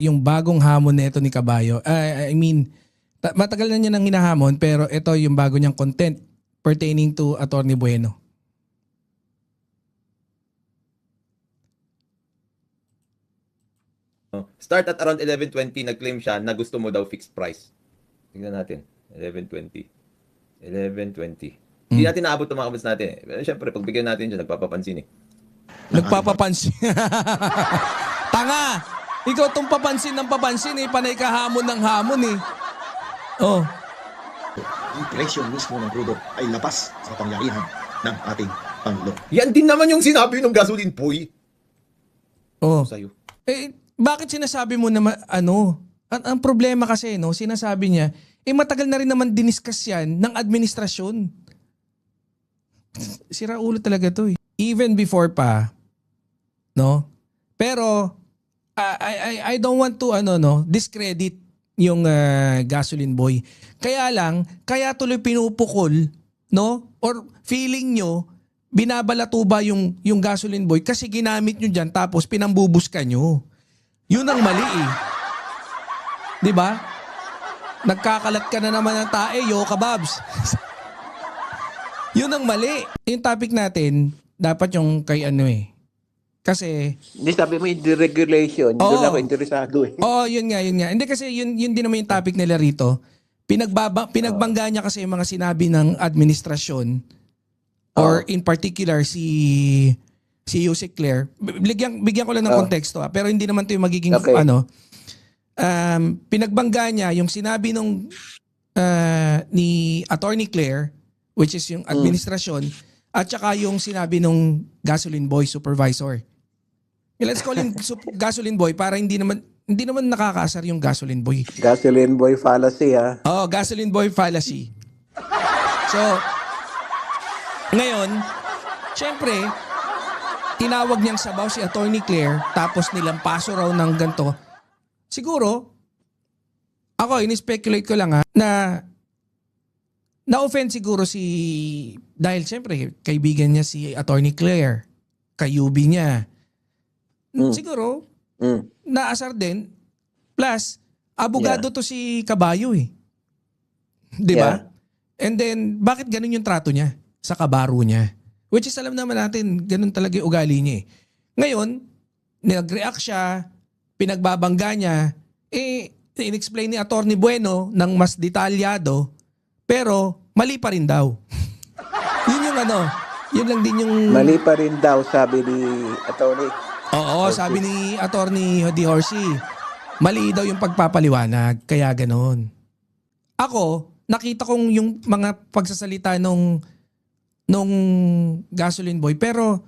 yung bagong hamon nito ni Caballo. I mean, matagal na niya nang hinahamon pero ito yung bago niyang content pertaining to Attorney Bueno. Start at around 11:20, nag-claim siya na gusto mo daw fixed price. Tingnan natin. 11:20. 11:20. Hindi natin naabot ang mga kabats natin. Pero syempre, pagbigyan natin dyan, nagpapapansin eh. Nagpapapansin. Tanga! Ikaw tong papansin ng papansin eh. Panay ka hamon ng hamon eh. Oh. Ang presyo mismo ng crudo ay labas sa kapangyarihan ng ating Pangulo. Yan din naman yung sinabi ng gasoline boy. Oh. Sa'yo. Eh, bakit sinasabi mo na ano? Ang problema kasi, no, sinasabi niya, matagal na rin naman diniscuss yan ng administrasyon. Sira ulo talaga to eh. Even before pa, no? Pero, I don't want to, discredit yung gasoline boy. Kaya lang, kaya tuloy pinupukol, no? Or feeling nyo, binabalato ba yung gasoline boy kasi ginamit nyo dyan tapos pinambubuskan nyo. Yun ang mali eh. Di ba? Nagkakalat ka na naman ng tae, yo kababs. Yun ang mali. Yung topic natin, dapat yung kay ano eh. Kasi... Hindi, sabi mo yung deregulation. Doon ako interesado eh. Oo, yun nga. Hindi kasi yun din naman yung topic nila rito. Pinagbangga niya kasi yung mga sinabi ng administrasyon or in particular si Yusek Claire. Bigyan ko lang ng konteksto pero hindi naman 'to yung magiging pinagbangga niya yung sinabi nung ni Attorney Claire, which is yung administrasyon, at saka yung sinabi nung gasoline boy supervisor. Let's call him gasoline boy para hindi naman nakakaasar yung gasoline boy. Gasoline boy fallacy ha. Oh, gasoline boy fallacy. So, ngayon, syempre, tinawag niyang sabaw si Attorney Claire tapos nilampaso raw ng ganito. Siguro, ako, in-speculate ko lang na na-offend siguro dahil syempre, kaibigan niya si Attorney Claire, kayubi niya. Siguro, naasar din. Plus, abogado to si Caballo eh. Di ba? Yeah. And then, bakit ganun yung trato niya sa kabaro niya? Which is alam naman natin, ganun talaga yung ugali niya eh. Ngayon, nag-react siya, pinagbabangga niya, in-explain ni Attorney Bueno ng mas detalyado, pero mali pa rin daw. Yun yung yun lang din yung... Mali pa rin daw, sabi ni Attorney. Oo, sabi ni Attorney Di Horsey, mali daw yung pagpapaliwanag, kaya ganon. Ako, nakita kong yung mga pagsasalita nung gasoline boy, pero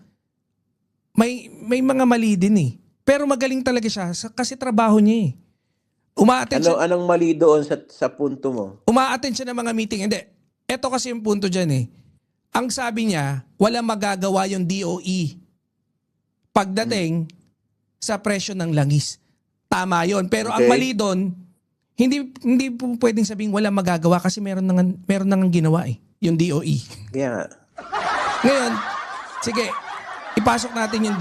may mga mali din eh. Pero magaling talaga siya kasi trabaho niya eh. Anong mali doon sa punto mo? Uma-attend siya ng mga meeting. Hindi, eto kasi yung punto dyan eh. Ang sabi niya, wala magagawa yung DOE pagdating sa presyo ng langis. Tama yon. Pero ang mali doon, hindi po pwedeng sabing wala magagawa kasi meron nang ginawa eh, yung DOE. Yeah. Ngayon, sige, ipasok natin yung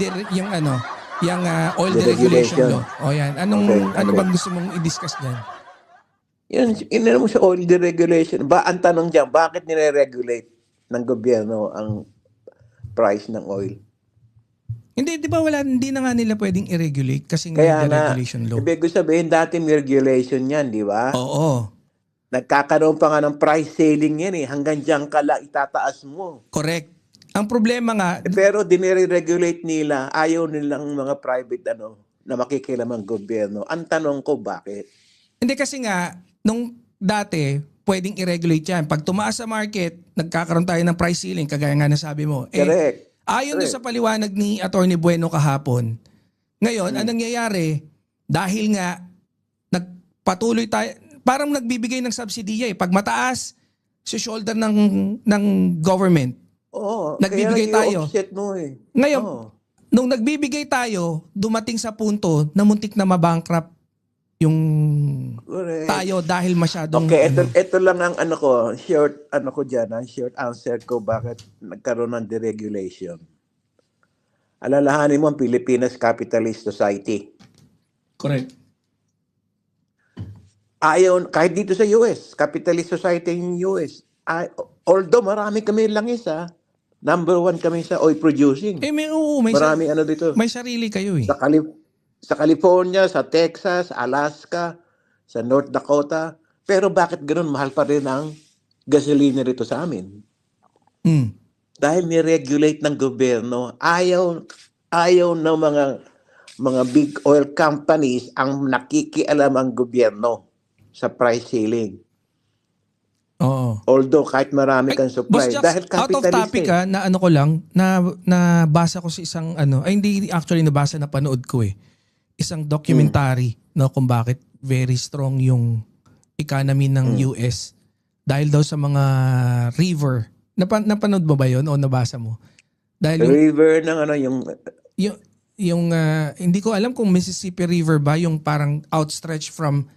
oil deregulation law. O yan, ano bang gusto mong i-discuss diyan? Yun mo sa oil deregulation. Ang tanong diyan, bakit nire-regulate ng gobyerno ang price ng oil? Hindi, di ba hindi na nga nila pwedeng i-regulate kasi Kaya deregulation law. ibig ko sabihin dati may regulation yan, di ba? Oo. Nagkakaroon pa nga ng price ceiling yan eh. Hanggang diyan ka lang itataas mo. Correct. Ang problema nga, Pero dinire-regulate nila, ayaw nilang mga private na makikialam ang gobyerno. Ang tanong ko, bakit? hindi kasi nga, nung dati, pwedeng i-regulate yan. Pag tumaas sa market, nagkakaroon tayo ng price ceiling, kagaya nga nasabi mo. Correct. Ayon doon sa paliwanag ni Attorney Bueno kahapon, ngayon, anong nangyayari, dahil nga, nagpatuloy tayo, parang nagbibigay ng subsidiya eh. Pag mataas, si shoulder ng government, Oo. nagbibigay tayo. Offset mo eh. Ngayon, nung nagbibigay tayo, dumating sa punto na muntik na mabankrupt yung Correct. tayo dahil masyadong... Okay, ito lang ang short short answer ko bakit nagkaroon ng deregulation. Alalahanin mo ang Pilipinas Capitalist Society. Correct. ayaw, kahit dito sa US, capitalist society in US, although marami kami langis, number 1 kami sa oil producing. Marami ano dito. may sarili kayo eh. Sa California, sa Texas, Alaska, sa North Dakota. Pero bakit ganun? Mahal pa rin ang gasolina rito sa amin. Mm. Dahil ni-regulate ng gobyerno, ayaw ng mga big oil companies ang nakikialam ang gobyerno sa price ceiling. Oo. Although kahit marami kang Boss supply, Jax, dahil out of capitalist topic na ano ko lang, nabasa ko sa isang hindi actually nabasa, napanood ko eh. Isang documentary no, kung bakit very strong yung economy ng US dahil daw sa mga river. Napanood mo ba yun o nabasa mo? Dahil river ng yung hindi ko alam kung Mississippi River ba yung parang outstretched from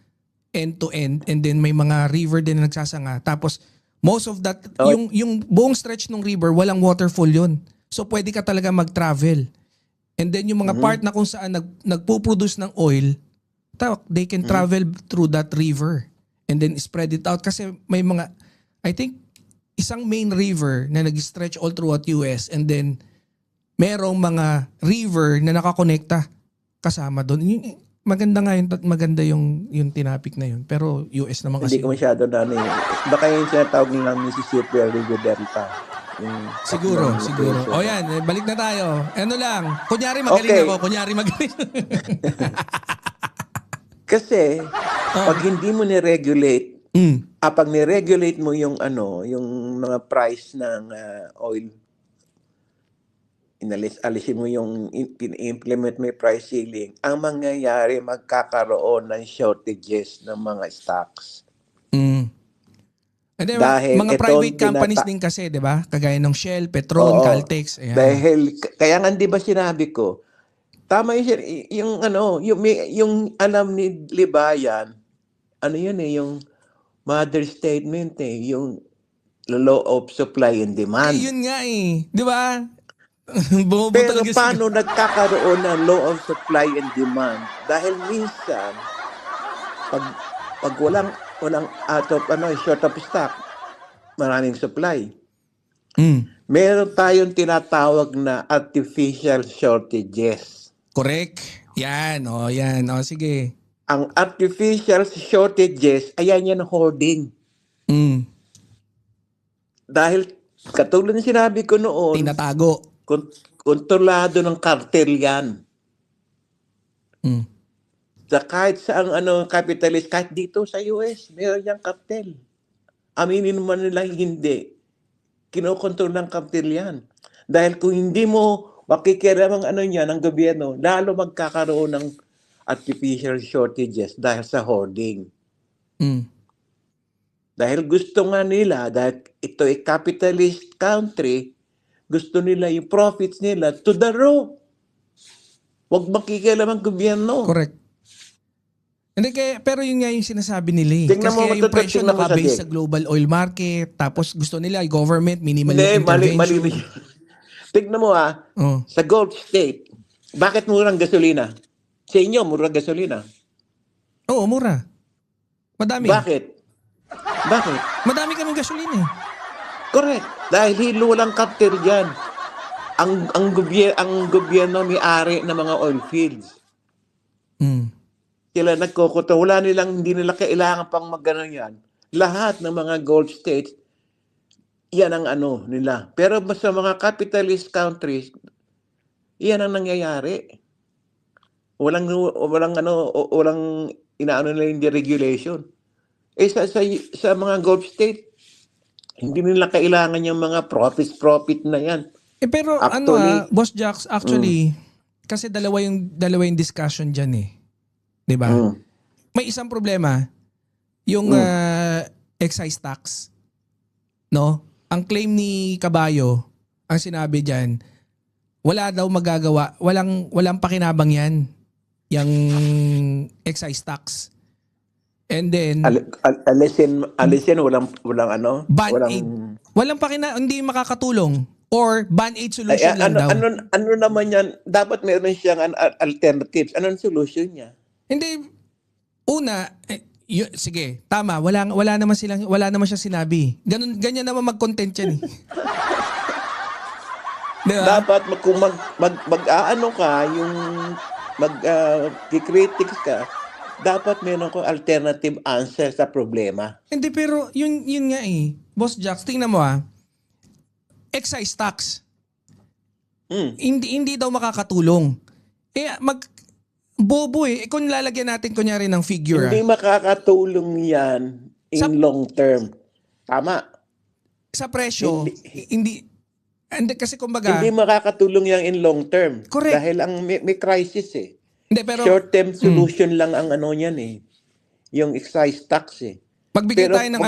end to end, and then may mga river din na nagsasanga. Tapos most of that, yung buong stretch ng river, walang waterfall yun. So pwede ka talaga mag-travel. And then yung mga part na kung saan nagpo-produce ng oil, they can travel through that river and then spread it out. Kasi may mga, I think, isang main river na nag-stretch all throughout US, and then merong mga river na nakakonekta kasama doon. Maganda yung tinapik na yun. Pero US naman kasi. Hindi ko masyado na baka yung sinatawag nilang Mississippi River Delta. Siguro. O yan, balik na tayo. Ano lang, kunyari magaling ako, kunyari magaling. Kasi, pag hindi mo ni-regulate, pag ni-regulate mo yung mga price ng oil, alisin mo yung implement mo yung price ceiling, ang mangyayari, magkakaroon ng shortages ng mga stocks. And then, Dahil mga private companies din kasi, di ba? Kagaya ng Shell, Petron, Caltex. Ayan. Dahil, kaya nga di ba sinabi ko, tama yung alam ni Libayan, yun yung mother statement yung law of supply and demand. Yun nga eh. Di ba? Pero paano nagkakaroon ng law of supply and demand? Dahil minsan, pag walang short of stock, maraming supply. Meron tayong tinatawag na artificial shortages. Correct. Yan. Sige. Ang artificial shortages, ayan yan hoarding. Dahil, katulad ng sinabi ko noon, Tinatago. Kontrolado ng kartel yan. Sa kahit saang capitalist, kahit dito sa US, meron yung kartel. Aminin man nila hindi. Kinokontrol ng kartel yan. Dahil kung hindi mo makikialam ng gobyerno, lalo magkakaroon ng artificial shortages dahil sa hoarding. Dahil gusto nga nila, dahil ito ay capitalist country, gusto nila yung profits nila to the roof. Huwag makikialam ang gobyerno. Correct. Hindi pero yun nga yung sinasabi nila eh. Tingnan Kasi mo, yung presyo tingnan mo naka-base sa sa global oil market, tapos gusto nila government, minimal Hindi, yung mali intervention. Tignan mo sa Gulf State, bakit murang gasolina? Sa inyo, murang gasolina. Oo, mura. Madami. Bakit? Madami kaming gasolina eh. Correct. Dahil hilulang cartel dyan. Ang gobyerno may-ari ng mga oil fields. Sila nagkokoto. Hindi nila kailangan pang mag-ano yan. Lahat ng mga Gulf states, yan ang nila. Pero sa mga capitalist countries, yan ang nangyayari. Walang inaano nila yung deregulation. Sa mga Gulf state, hindi nila kailangan yung mga profit na yan. Pero Actually, Boss Jax, actually, kasi dalawa yung discussion dyan eh. 'Di ba? May isang problema, yung excise tax. No? Ang claim ni Kabayo, ang sinabi dyan, wala daw magagawa, walang pakinabang yan, yung excise tax. And then alisin walang Band-Aid. Hindi makakatulong or Band-Aid solution lang daw. Ano naman yan? Dapat meron siyang alternatives. Anong solution niya? Hindi. Una, sige, tama, wala naman siya sinabi. Ganyan naman mag-content yan eh. Di ba? Dapat kung mag-aano ka, yung mag-critics ka, dapat meron ko alternative answer sa problema. Hindi, pero yun nga eh. Boss Jax, tingnan mo excise tax. Hindi daw makakatulong. Bobo eh. Kung lalagyan natin kunyari ng figure. Hindi makakatulong yan in long term. Tama. Sa presyo, hindi kasi kumbaga. Hindi makakatulong yan in long term. Correct. Dahil may crisis eh. Hindi, pero Short-term solution lang ang ano yan eh. Yung excise tax eh. magbigay Pero tayo ng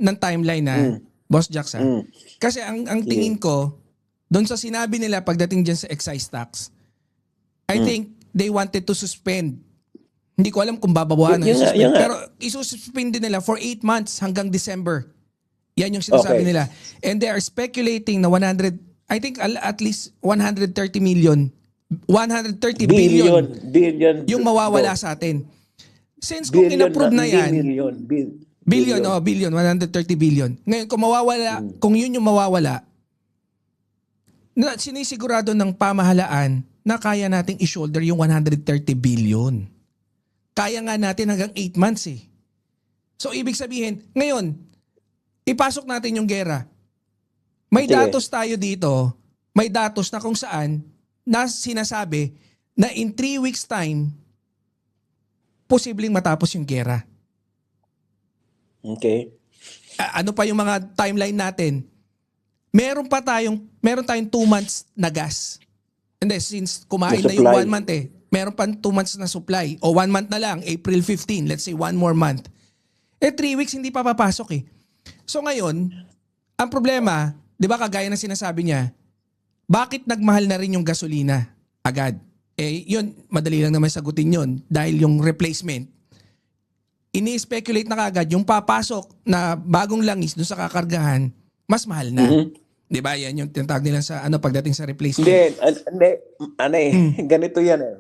ng timeline Boss Jax Kasi ang tingin ko, doon sa sinabi nila pagdating dyan sa excise tax, I think they wanted to suspend. Hindi ko alam kung babawahan na Yun nga. pero isususpend din nila for 8 months hanggang December. Yan yung sinasabi nila. And they are speculating na I think at least 130 billion yung mawawala sa atin. Since kung in-approve na yan, billion, 130 billion. Ngayon, kung mawawala, kung yun yung mawawala, sinisigurado ng pamahalaan na kaya nating i-shoulder yung 130 billion. Kaya nga natin hanggang 8 months eh. So, ibig sabihin, ngayon, ipasok natin yung gera. May datos tayo dito, may datos na kung saan na sinasabi na in 3 weeks time, posibleng matapos yung gera. Okay. Ano pa yung mga timeline natin? Meron tayong 2 months na gas. Hindi, since kumain na yung 1 month eh. Meron pa 2 months na supply. O 1 month na lang, April 15, let's say 1 more month. 3 weeks hindi pa papasok eh. So ngayon, ang problema, di ba kagaya na sinasabi niya, bakit nagmahal na rin yung gasolina agad? Yun, madali lang naman sagutin yun. Dahil yung replacement, ini-speculate na kagad yung papasok na bagong langis doon sa kakargahan, mas mahal na. Di ba? Yan yung tinatawag nila sa pagdating sa replacement. Ganito yan eh.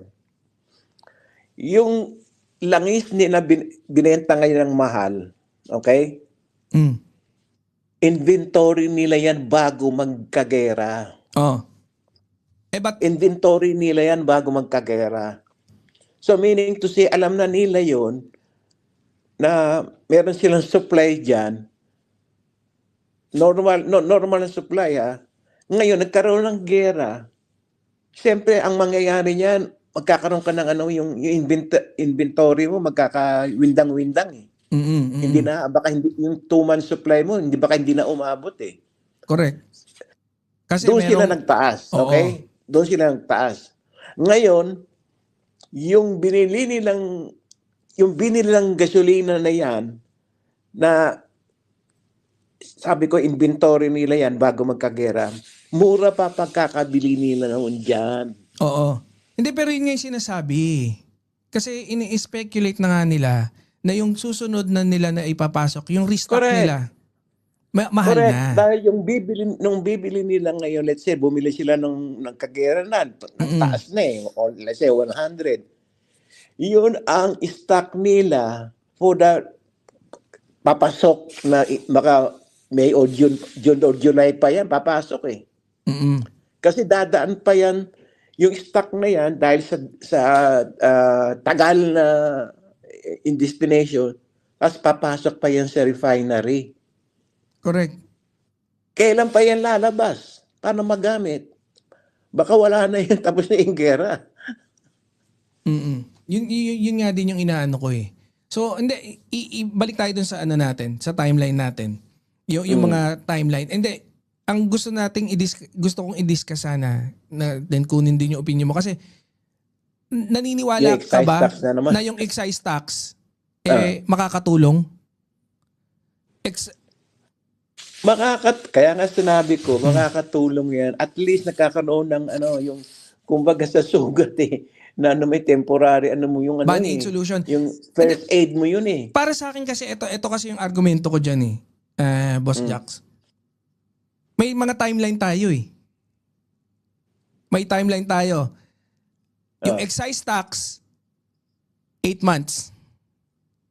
Yung langis nila binenta ngayon ng mahal, okay? Inventory nila yan bago magkagera. Inventory nila yan bago magkagera. So meaning to say, alam na nila yon na meron silang supply dyan. Normal na supply Ngayon, nagkaroon ng gera. Siyempre, ang mangyayari niyan, magkakaroon ka ng yung inventory mo, magkakawindang-windang eh. Hindi na, baka hindi, yung 2 months supply mo, hindi na umabot eh. Correct. Kasi doon sila nagtaas, okay? Doon sila nagtaas. Ngayon, yung binili nilang gasolina na yan, na sabi ko, inventory nila yan bago magkagera, mura pa pagkakabili nila noon dyan. Oo. Hindi, pero yun nga yung sinasabi. Kasi ini-speculate na nga nila na yung susunod na nila na ipapasok, yung restock nila, mahal na. Dahil yung bibili nila ngayon, let's say, bumili sila ng kagera na, taas na eh, or let's say 100. Yun ang stock nila for the papasok na baka May o June or July pa yan, papasok eh. Kasi dadaan pa yan, yung stock na yan, dahil sa tagal na in destination, tapos papasok pa yan sa refinery. Correct. Kailan pa yan lalabas? Paano magamit? Baka wala na yan, tapos na yung gera. Yun nga din yung inaano ko eh. So, hindi, balik tayo dun sa natin, sa timeline natin. Yung mga timeline. Hindi, ang gusto kong i-discuss sana, na then kunin din yung opinion mo. Kasi, naniniwala ka ba na yung excise tax, makakatulong? Kaya nga sinabi ko, makakatulong yan. At least nakakaroon ng yung, kumbaga sa sugat eh, na may temporary, yung Band-aid solution. Yung first aid mo yun eh. Para sa akin kasi, ito kasi yung argumento ko dyan eh. Boss Jax. May mga timeline tayo eh. May timeline tayo. Yung excise tax, 8 months.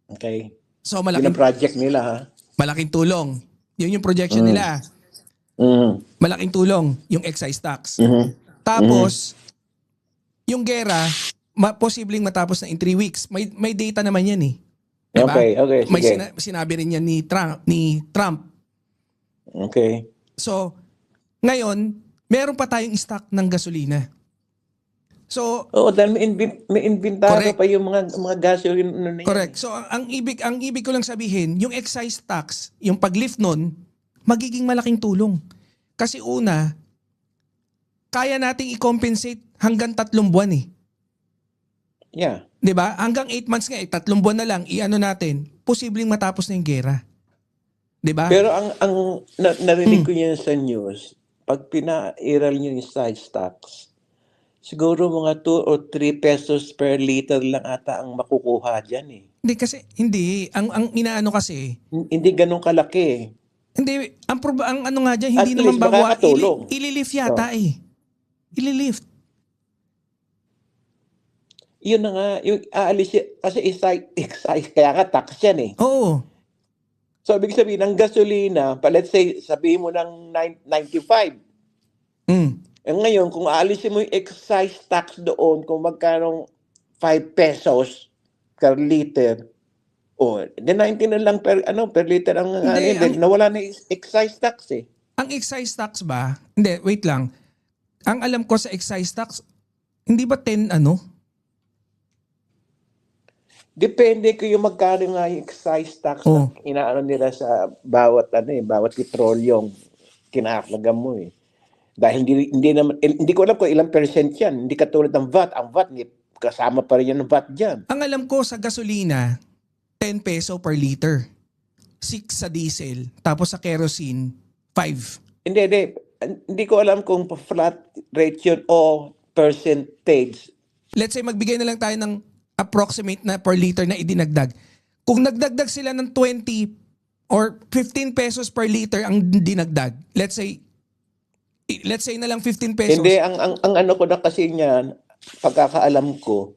Okay. So Yun ang malaking project nila, ha? malaking tulong. Yun yung projection nila. Mhm. Malaking tulong yung excise tax. Mhm. Tapos yung gera posibleng matapos na in 3 weeks. May data naman yan eh. Diba? Okay, okay, May sige. sinabi rin yan ni Trump. Okay. So, ngayon, meron pa tayong stock ng gasolina. So, Oo, dahil may inventaryo Correct. pa yung mga gasoline ano na yan. correct. So, ang ibig ko lang sabihin, yung excise tax, yung paglift nun, magiging malaking tulong. Kasi una, kaya nating i-compensate hanggang 3 buwan eh. Yeah. 'Di ba? Hanggang 8 months nga 3 buwan na lang iano natin, posibleng matapos na yung gera. 'Di ba? Pero narinig ko yan sa news, pag pinairal nyo yung sales tax, siguro mga 2 or 3 pesos per liter lang ata ang makukuha dyan eh. Hindi ang inaano kasi, Hindi ganun kalaki eh. hindi ang ano nga diyan, At hindi naman least makakatulong. ililift yata eh. Ililift. Yun na nga, yung aalis kasi excise, kaya nga tax yan eh. Oo. So, ibig sabihin, ng gasolina, let's say, sabihin mo ng 95. Mm. Eh ngayon, kung aalisin mo yung excise tax doon, kung magkano 5 pesos per liter, then 19 na lang per liter ang Hindi, then nawala na yung excise tax eh. Ang excise tax ba? Hindi, wait lang. Ang alam ko sa excise tax, hindi ba 10 ano? Depende kung yung magkano nga yung excise tax Oh. na inaano nila sa bawat petrolyong kinakalagan mo eh. Dahil hindi ko alam kung ilang percent yan. Hindi katulad ng VAT. Ang VAT, kasama pa rin yan ng VAT dyan. Ang alam ko sa gasolina, 10 peso per liter. 6 sa diesel. Tapos sa kerosene, 5. Hindi ko alam kung flat rate yun o percentage. Let's say magbigay na lang tayo ng approximate na per liter na idinagdag. Kung nagdagdag sila ng 20 or 15 pesos per liter ang dinagdag, let's say na lang 15 pesos. Hindi, ang ano ko na kasi niyan, pagkakaalam ko,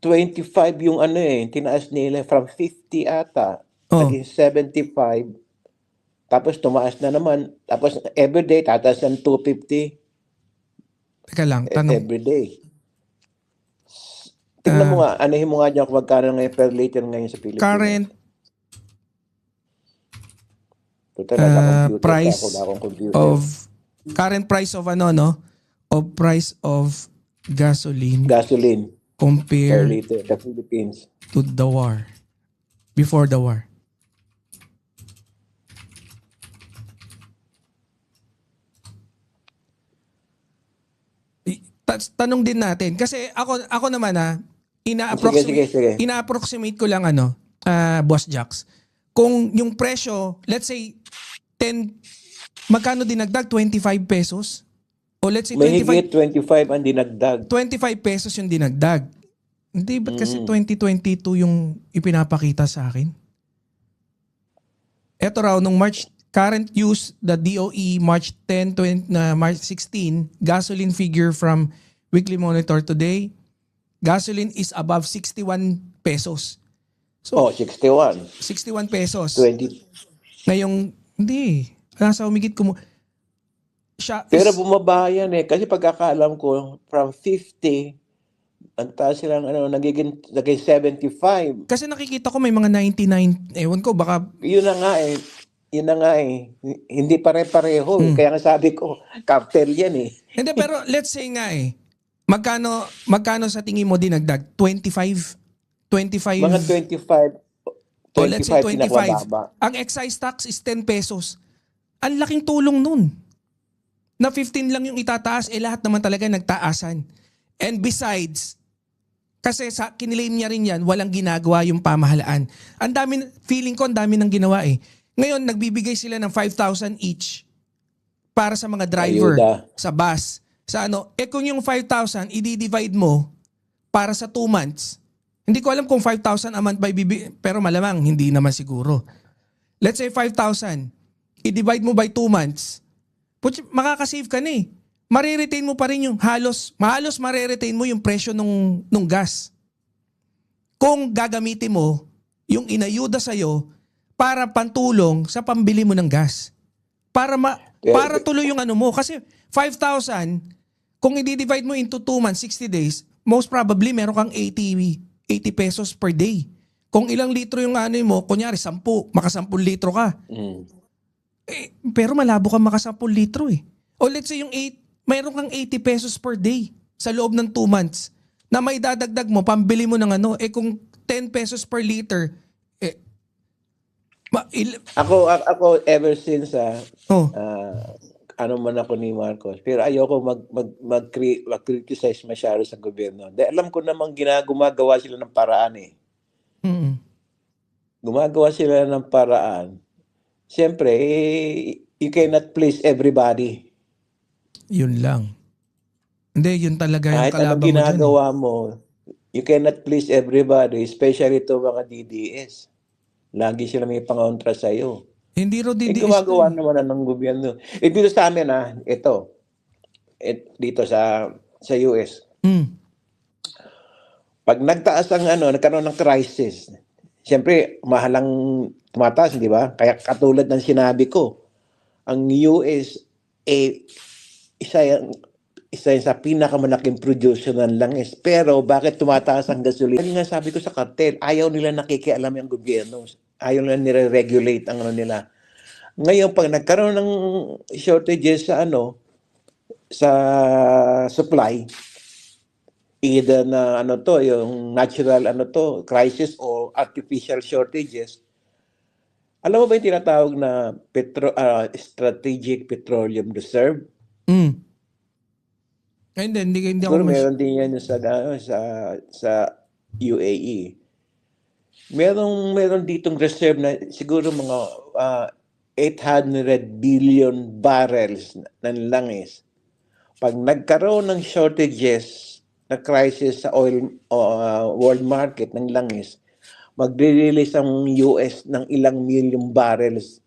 25 yung tinaas nila from 50 ata, naging 75, tapos tumaas na naman, tapos everyday, tataas ng 250 Teka lang, tanong. everyday. Tingnan mo nga, anahin mo nga dyan kung magkano ngayon per liter ngayon sa Pilipinas. Current Total, naka-computer price pa ako, wala akong computer. current price of of price of gasoline Gasoline per compared liter sa Philippines. to the war. Before the war. Tanong din natin kasi ako naman Sige. ina-approximate ko lang Boss Jax. Kung yung presyo, let's say 10, magkano dinagdag? 25 pesos? O let's say 25 Mahigit 25 ang dinagdag. 25 pesos yung dinagdag. Hindi, ba't kasi 2022 yung ipinapakita sa akin? Eto raw, nung current use, the DOE March 10, March 16, gasoline figure from Weekly Monitor today, gasoline is above 61 pesos. So, 61. 61 pesos. 20. Ngayong, hindi, nasa humigit siya Pero is, bumaba yan eh. Kasi pagkakaalam ko, from 50, ang taas silang naging 75. kasi nakikita ko may mga 99, ewan ko, baka Yun na nga eh. Hindi pare-pareho. Kaya nga sabi ko, cartel yan eh. Hindi, pero let's say nga magkano sa tingin mo dinagdag? 25? 25? Mga 25. O let's say 25. pinakamababa. Ang excise tax is 10 pesos. Ang laking tulong nun. Na 15 lang yung itataas, lahat naman talaga nagtaasan. And besides, kasi kinilaim niya rin yan, walang ginagawa yung pamahalaan. Feeling ko ang dami nang ginawa eh. Ngayon, nagbibigay sila ng 5,000 each para sa mga driver, Ayuda. sa bus, sa kung yung 5,000, i-divide mo para sa 2 months, hindi ko alam kung 5,000 a month by pero malamang, hindi naman siguro. Let's say 5,000, i-divide mo by 2 months, makakasave ka na eh. Mariretain mo pa rin yung halos mariretain mo yung presyo nung gas. Kung gagamitin mo yung inayuda sa'yo para pantulong sa pambili mo ng gas. Para tuloy yung ano mo. Kasi 5,000, kung i-divide mo into 2 months, 60 days, most probably meron kang 80 pesos per day. Kung ilang litro yung ano mo, kunyari 10, maka 10 litro ka. Pero malabo ka maka 10 litro eh. O let's say yung mayroon kang 80 pesos per day sa loob ng 2 months na may dadagdag mo, pambili mo ng ano, kung 10 pesos per liter, Ako ever since oh, ano man ako ni Marcos, pero ayoko mag-criticize masyado sa gobyerno. Dahil alam ko namang gumagawa sila ng paraan eh. mm, Gumagawa sila ng paraan. Siyempre, you cannot please everybody. yun lang. Hindi, yun talaga yung Kahit anong kalaban mo dyan. ginagawa mo, you cannot please everybody, especially to mga DDS. Lagi sila may pangontra sa iyo. Hindi ro DDS Gumagawa to. naman ng gobyerno. Dito sa amin ito. Dito sa US. Pag nagtaas ang nagkaroon ng crisis, siyempre mahalang tumataas, di ba? Kaya katulad ng sinabi ko, ang US isa yan sa pinakamalaking producer ng langis. Pero bakit tumataas ang gasolina? Kaya nga sabi ko sa cartel, ayaw nila nakikialam yung gobyerno. Ayaw nila nire-regulate ang nila. Ngayon, pag nagkaroon ng shortages sa sa supply, either na yung natural crisis or artificial shortages, alam mo ba yung tinatawag na strategic petroleum reserve? Hindi Siguro ako meron din yan sa UAE. Meron ditong reserve na siguro mga 800 billion barrels ng langis. Pag nagkaroon ng shortages na crisis sa world market ng langis, magre-release ang US ng ilang million barrels.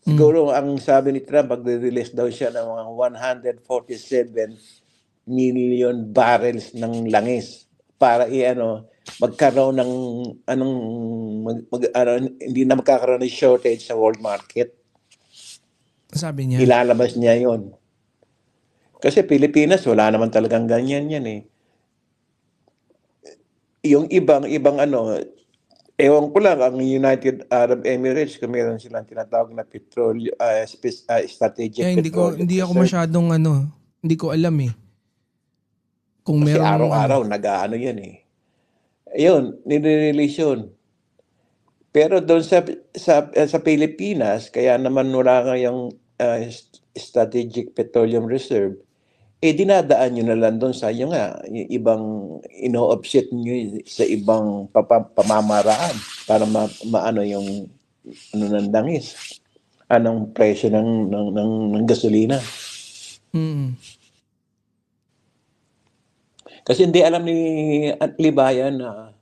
Siguro ang sabi ni Trump, magre-release daw siya ng mga 147 million barrels ng langis para magkaroon ng hindi na magkakaroon ng shortage sa world market. sabi niya. Ilalabas niya 'yon. Kasi Pilipinas wala naman talagang ganyan yan eh. Yung ibang ewan ko lang, ang United Arab Emirates, kung meron silang tinatawag na strategic Hindi petroleum ako reserve. masyadong hindi ko alam eh. Kung Kasi meron araw-araw nag-aano yan eh. Ayun, nire-release yun. Pero doon sa Pilipinas, kaya naman wala kayong strategic petroleum reserve, dinadaan nyo na lang doon sa yung ibang ino-offset nyo sa ibang pamamaraan para maano yung ng langis. Anong presyo ng gasolina. Kasi hindi alam ni Libayan na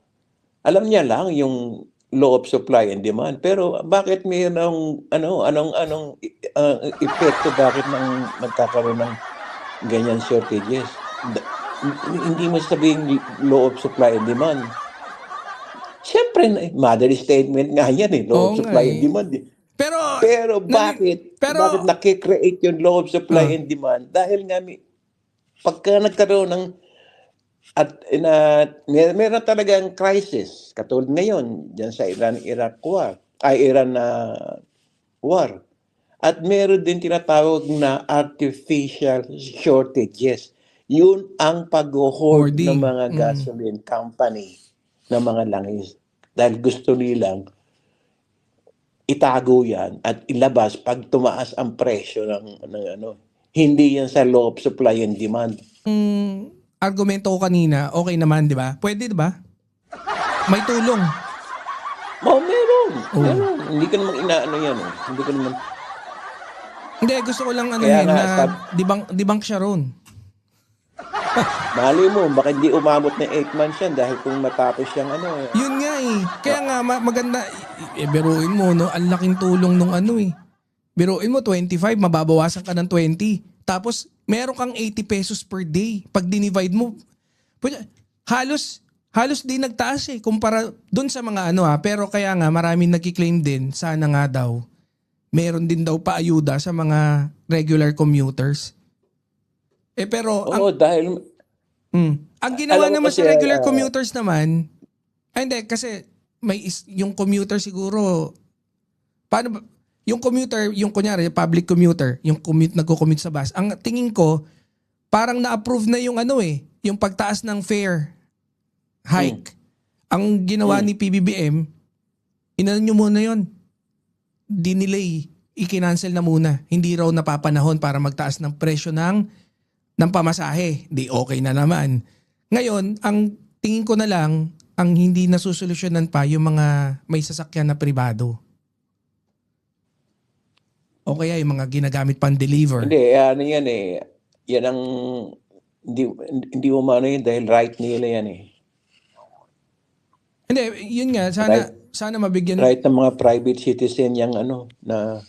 alam niya lang yung law of supply and demand. Pero bakit mayroong anong epekto, bakit nagkakaroon ng ganyan shortages? Hindi mo sabihin law of supply and demand. Siyempre, mother statement nga yan law of supply and demand. Pero bakit nakikreate yung law of supply and demand? Dahil nga pagka nagkaroon ng meron talagang crisis katulad ngayon diyan sa Iran-Iraq war, Iran war. At meron din tinatawag na artificial shortages. Yun ang pag-hoard ng mga gasoline company ng mga langis. Dahil gusto nilang itago yan at ilabas pag tumaas ang presyo ng Hindi yan sa law of supply and demand. Argumento ko kanina, okay naman, di ba? Pwede, di ba? May tulong. Meron. Meron. Hindi ko naman inaano yan. Hindi ko naman... Hindi, gusto ko lang debunk siya ron. Mali mo, baka hindi umabot ng 8 months yan dahil kung matapos siyang Yun nga eh. Kaya nga, maganda, biruin mo, ang laking tulong nung Biruin mo, 25, mababawasan ka ng 20. Tapos, meron kang 80 pesos per day. Pag dinivide mo, halos halos di nagtaas kumpara doon sa mga pero kaya nga maraming nagki-claim din sana nga daw meron din daw paayuda sa mga regular commuters. Pero Oo, dahil ang ginawa alam mo naman kasi, sa regular commuters naman, hindi kasi yung commuter siguro paano ba, yung commuter, yung kunyari public commuter, yung nagko-commute sa bus. Ang tingin ko parang na-approve na yung yung pagtaas ng fare hike. Ang ginawa ni PBBM, inano nyo muna yon, dinelay, i-cancel na muna. Hindi raw napapanahon para magtaas ng presyo ng pamasahe. Di okay na naman. Ngayon, ang tingin ko na lang, ang hindi nasusolusyonan pa yung mga may sasakyan na pribado. O kaya yung mga ginagamit pang deliver. hindi, ano yan yan ang hindi umano yun dahil right nila yan Hindi, yun nga, sana mabigyan. Right ng mga private citizen yung na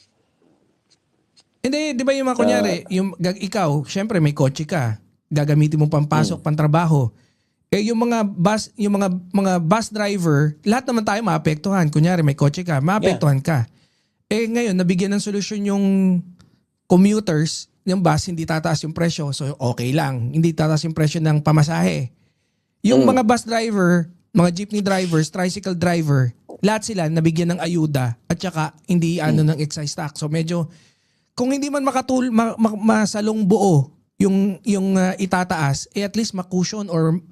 Hindi, di ba yung mga kunyari, ikaw, syempre may kotse ka, gagamitin mo pampasok, pantrabaho. Yung mga bus driver, lahat naman tayo maapektuhan. Kunyari may kotse ka, maapektuhan ka. Ngayon, nabigyan ng solusyon yung commuters, yung bus, hindi tataas yung presyo. So, okay lang. Hindi tataas yung presyo ng pamasahe. Yung mga bus driver, mga jeepney drivers, tricycle driver, lahat sila nabigyan ng ayuda at saka hindi ng excise tax. So, medyo, kung hindi man masalong buo yung itataas, at least makusyon or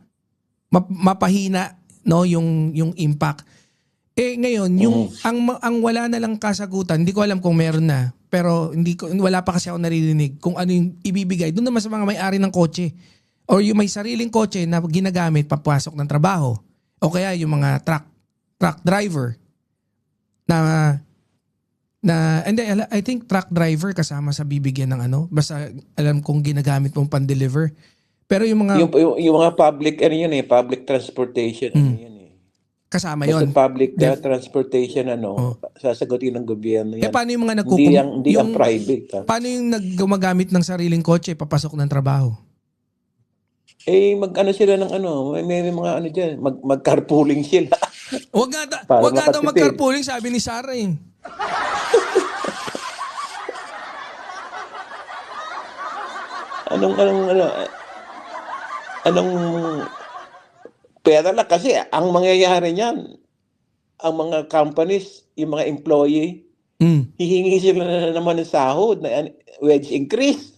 mapahina yung impact. Ngayon, ang wala na lang kasagutan, hindi ko alam kung meron na, pero wala pa kasi ako naririnig kung ano yung ibibigay doon naman sa mga may-ari ng kotse or yung may sariling kotse na ginagamit papasok ng trabaho o kaya yung mga truck driver I think truck driver kasama sa bibigyan ng basta alam kong ginagamit mong pan-deliver. Pero yung mga yung mga public public transportation yun kasama basta yon. public transportation sasagutin ng gobyerno yan. Paano yung mga hindi ang private Paano yung gumagamit ng sariling kotse papasok ng trabaho? sila ng may mga diyan, mag-carpooling sila. Wag Para nga daw makatipid. mag-carpooling, sabi ni Sarah Anong pera lang kasi ang mangyayari niyan, ang mga companies, yung mga employee, hihingi sila na naman ng sahod na wage increase.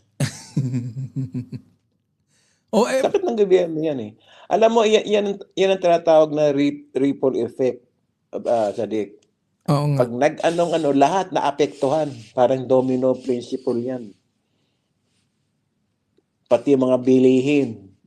Sakit ng gobyerno yan Alam mo, yan ang tinatawag na ripple effect, Sadik. Oo nga. Pag lahat na apektuhan, parang domino principle yan. Pati yung mga bilihin,